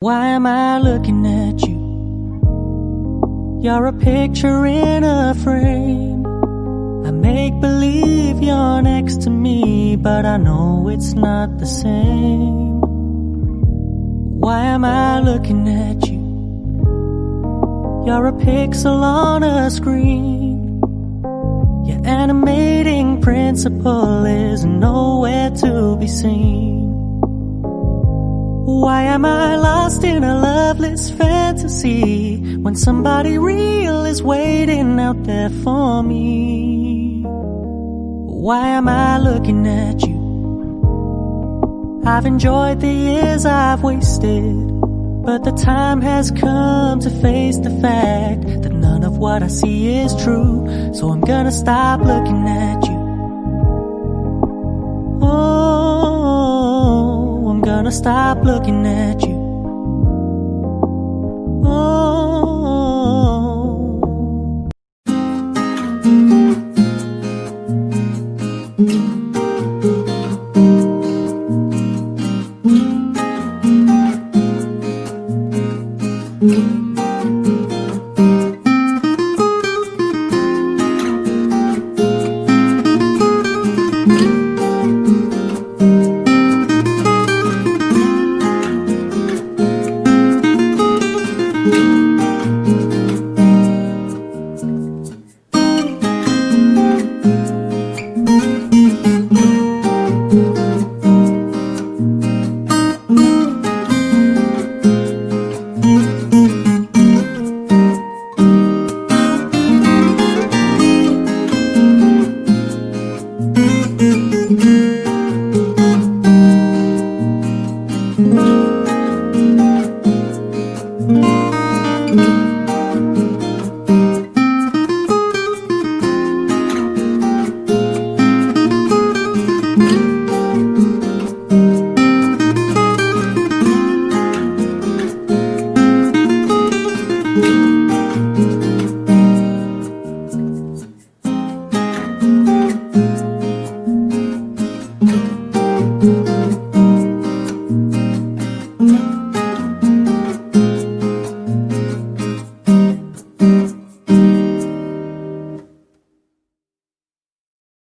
Why am I looking at you? You're a picture in a frame. I make believe you're next to me, but I know it's not the same. Why am I looking at you? You're a pixel on a screen. Your animating principle is nowhere to be seen. Why am I lost in a loveless fantasy when somebody real is waiting out there for me? Why am I looking at you? I've enjoyed the years I've wasted, but the time has come to face the fact that none of what I see is true. So I'm gonna stop looking at you. Oh, I'm gonna stop looking at you. Oh.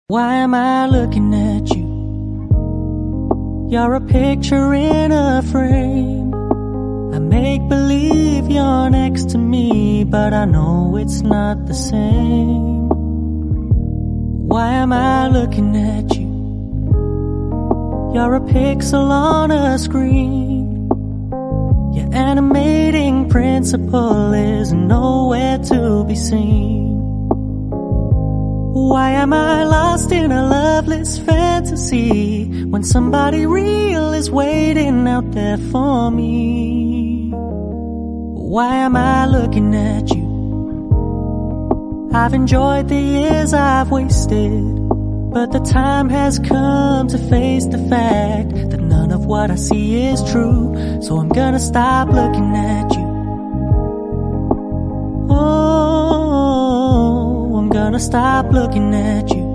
Why am I looking at you? You're a picture in a frame. I make believe you're next to me, but I know it's not the same. Why am I looking at you? You're a pixel on a screen. Your animating principle is nowhere to be seen. Why am I lost in a loveless fantasy when somebody real is waiting out there for me? Why am I looking at you? I've enjoyed the years I've wasted, but the time has come to face the fact that none of what I see is true. So I'm gonna stop looking at you. Oh, I'm gonna stop looking at you.